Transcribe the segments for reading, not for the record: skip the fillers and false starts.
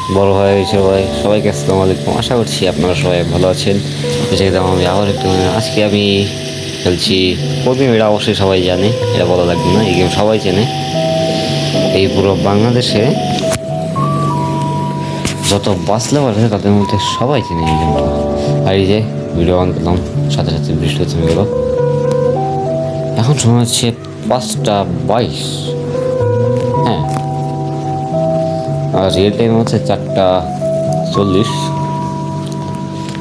বড় ভাই সবাই সবাইকে আসসালামু আলাইকুম। আশা করছি আপনারা সবাই ভালো আছেন। যেহেতু আমি আবার একটু আজকে আমি খেলছি কোডিং। এটা অবশ্যই সবাই জানে, এটা বলা লাগবে না, এই গেম সবাই চেনে। এই পুরো বাংলাদেশে যত বাস লেভার আছে তাদের মধ্যে সবাই চেনে এই গেমটা। আর এই যে ভিডিও অন করলাম, সাথে সাথে বৃষ্টি থেমে গেল। এখন সময় হচ্ছে 5টা 22। হ্যাঁ, আর রিয়েল টাইম হচ্ছে 4টা 40।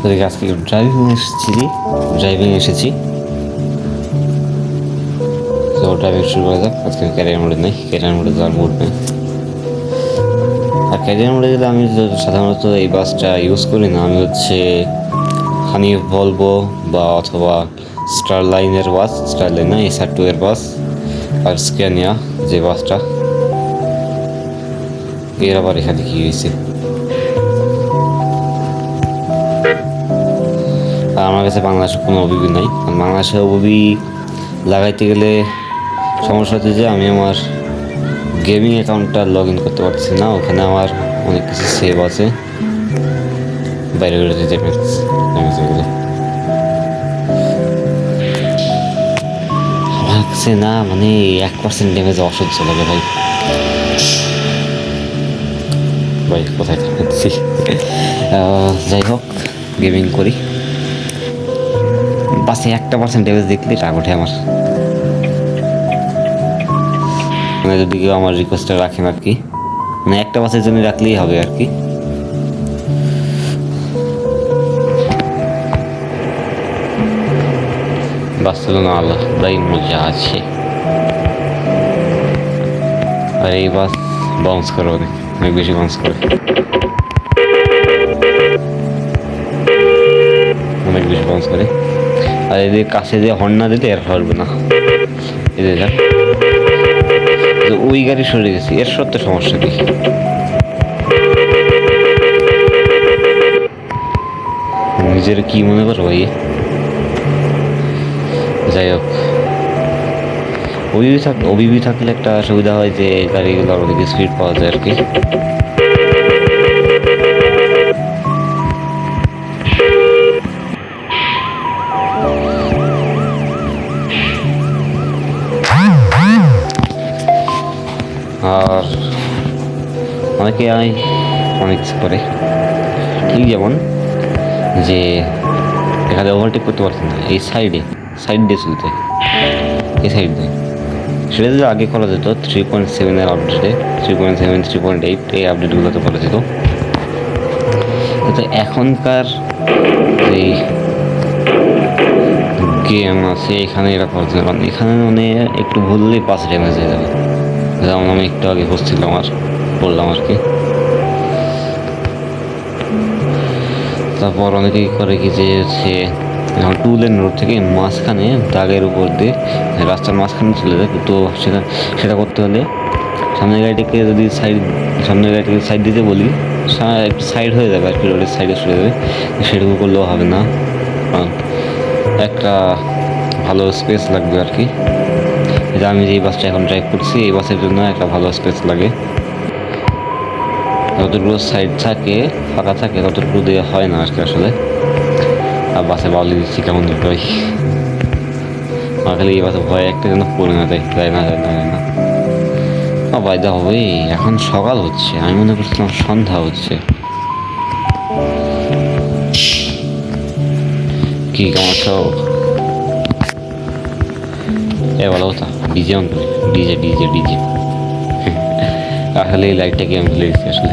ওদেরকে আজকে ড্রাইভিং এসেছি। তো ড্রাইভিং শুরু করা যাক। আজকে ক্যারিয়ার মোডে নেই, ক্যারিয়ার মোডে যাওয়ার মুড নেই। আর ক্যারিয়ার মোডে গেলে আমি সাধারণত এই বাসটা ইউজ করি না। আমি হচ্ছে হানি ভলভো বা অথবা স্টারলাইনের বাস, স্টারলাইন না, SR2 এর বাস, আর স্ক্যানিয়া যে বাসটা। এর আবার এখানে কি হয়েছে? আর আমার কাছে বাংলাদেশে কোনো ওবিবি নাই। কারণ বাংলাদেশে ওবিবি লাগাইতে গেলে সমস্যা হচ্ছে যে আমি আমার গেমিং অ্যাকাউন্টটা লগ ইন করতে পারছি না। ওখানে আমার অনেক কিছু সেভ আছে, বাইরে বেরোতে ড্যামেজে গেলে আমার কাছে না, মানে 1% ড্যামেজ অসহ্য লাগে ভাই। ভাই কোথায় থাকছি? যাই হোক, গেমিং করি, বাসে 1% ড্যামেজ দেখলেই রাগ ওঠে আমার। মানে যদি কেউ আমার রিকোয়েস্টটা রাখেন আর কি, মানে একটা বাসের জন্য রাখলেই হবে আর কি। বার্সেলোনা আলাদাই মজা আছে। আর এই বাস বাউন্স করে অনেক অনেক বেশি বাউন্স করে, অনেক বেশি বাউন্স করে। আর এদের কাছে যে হর্ন না দিলে এর হরবে না। এদের যাক, ওই গাড়ি সরে গেছি, এর সত্যি সমস্যা কি? নিজের কি মনে করো ভাই? যাই হোক, ওবিবি থাকলে একটা সুবিধা হয় যে গাড়িগুলো অনেক স্পিড পাওয়া যায় আর কি। আর অনেকে অনেক কিছু করে, ঠিক যেমন যে এখানে ওভারটেক করতে পারছে না, এই সাইড দিয়ে চলতে, এই সাইড দিয়ে। সেটা যদি আগে করা যেত 3.7 এর আপডেটে, 3.7 3.8 এই আপডেটগুলোতে করা যেত। কিন্তু এখনকার যে গেম আছে এখানে এরা করতে না, কারণ এখানে মানে একটু ভুললেই পাঁচ ড্যামেজ হয়ে যাবে। যেমন আমি একটু আগে বসছিলাম আর বললাম আর কি। তারপর অনেকেই করে কি যে হচ্ছে এখন 2 লেন রোড থেকে মাঝখানে দাগের উপর দিয়ে রাস্তার মাঝখানে চলে যায়। তো সেটা করতে হলে সামনের গাড়িটিকে সাইড দিতে বলি, একটু সাইড হয়ে যাবে আর কি, রোডের সাইডে চলে যাবে। সেটুকু করলেও হবে না, একটা ভালো স্পেস লাগবে আর কি। যে আমি যে বাসটা এখন ড্রাইভ করছি এই বাসের জন্য একটা ভালো স্পেস লাগে। যতটুকু সাইড থাকে ফাঁকা থাকে ততটুকু দিয়ে হয় না আর কি আসলে। আর বাসে বাউলি দিচ্ছি কেমন ভাই, আমার খালি এই বাসে ভয় একটা যেন পড়ে না যায় না। ভাই দা হবে, এখন সকাল হচ্ছে, আমি মনে করছিলাম সন্ধ্যা হচ্ছে। কি কেমন সব এ ভালো কথা, ডিজে অন করি, ডিজে আসলে এই লাইটটা কি আমি ভুলে গেছি আসলে।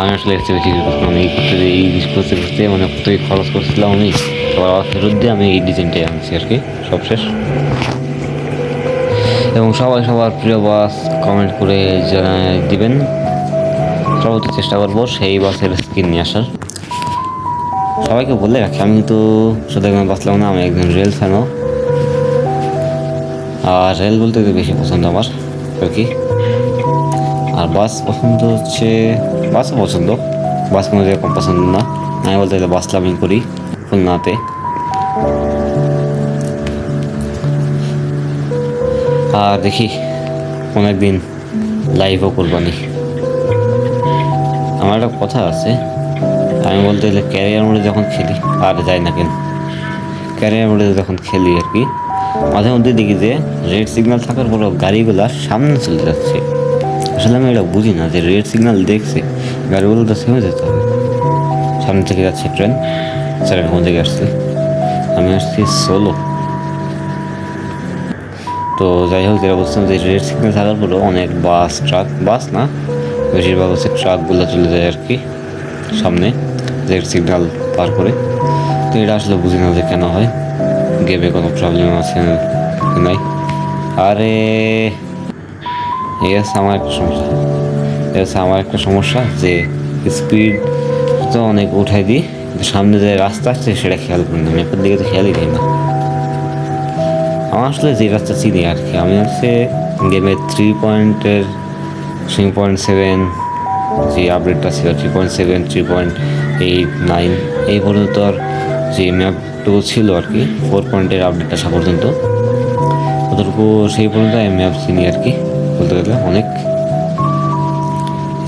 আমি আসলে এর চেয়ে বেশি করছিলাম এই করতে মানে কতই খরচ করছিলাম আমি, আবার ফেরত দিয়ে আমি এই ডিজাইনটাই আনছি আর কি। সব শেষ, এবং সবাই সবার প্রিয় বাস কমেন্ট করে জানাই দিবেন। সর্বোচ্চ চেষ্টা করবো সেই বাসের স্ক্রিন নিয়ে আসার। সবাইকে বলে রাখি আমি কিন্তু শুধু একজন বাসলাম না, আমি একজন রেল ফ্যানও। আর রেল বলতে বেশি পছন্দ আমার আর কি। আর বাস পছন্দ হচ্ছে, বাসও পছন্দ, বাস কোনো জায়গায় কম পছন্দ না। আমি বলতে গেলে বাস লাভিং করি খুলনাতে। আর দেখি কোনো একদিন লাইভও করবানি। আমার একটা কথা আছে, আমি বলতে গেলে ক্যারিয়ার মোডে যখন খেলি আর যাই না কেন, ক্যারিয়ার মোডে যখন খেলি আর কি, মাঝে মধ্যে দেখি যে রেড সিগন্যাল থাকার পরেও গাড়িগুলো সামনে চলে যাচ্ছে। আসলে আমি এটা বুঝি না যে রেড সিগন্যাল দেখছে গাড়িগুলো তো থেমে যেতে হবে। সামনে থেকে যাচ্ছে ট্রেন, স্যার আমি কোন থেকে আসছি, আমি আসছি সোলো। তো যাই হোক, যেটা বলছিলাম যে রেড সিগন্যাল থাকার পরেও অনেক বাস, ট্রাক, বাস না বেশিরভাগ হচ্ছে ট্রাকগুলো চলে যায় আর কি সামনে রেড সিগন্যাল পার করে। তো এটা আসলে বুঝি না যে কেন হয়, গেমে কোনো প্রবলেম আছে নাই। আরে আমার একটা সমস্যা, আমার একটা সমস্যা যে স্পিড তো অনেক উঠাই দিই, সামনে যে রাস্তা আসছে সেটা খেয়াল করি না, ম্যাপের দিকে তো খেয়ালই দিই না। আমার আসলে যে রাস্তা চিনি আর কি, আমি হচ্ছে গেমের 3.7 যে আপডেটটা ছিল 3.7, 3.8, 9 এই পর্যন্ত আর যে ম্যাপটুকু ছিল আর কি 4 আপডেটটা আসা পর্যন্ত, অতটুকু সেই পর্যন্ত আমি ম্যাপ চিনি আর কি বলতে গেলে অনেক।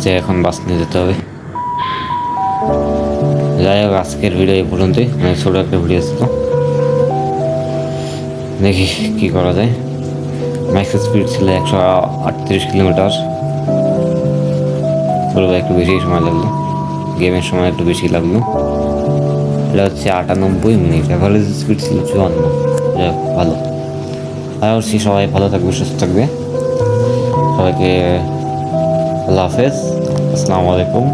যে এখন বাস নিয়ে যেতে হবে। যাই হোক, আজকের ভিডিও এই পর্যন্তই, অনেক ছোটো একটা ভিডিও ছিল। দেখি কী করা যায়। ম্যাক্স স্পিড ছিল 138 কিলোমিটার, পুরো একটু বেশি সময় লাগলো, গেমের সময় একটু বেশি লাগলো। এটা হচ্ছে 98 মিনিট, অ্যাভারেজ স্পিড ছিল 54। যাই হোক ভালো। আর হচ্ছে সবাই ভালো থাকবে, সুস্থ থাকবে, সবাইকে আল্লাহ হাফেজ, আসসালামু আলাইকুম।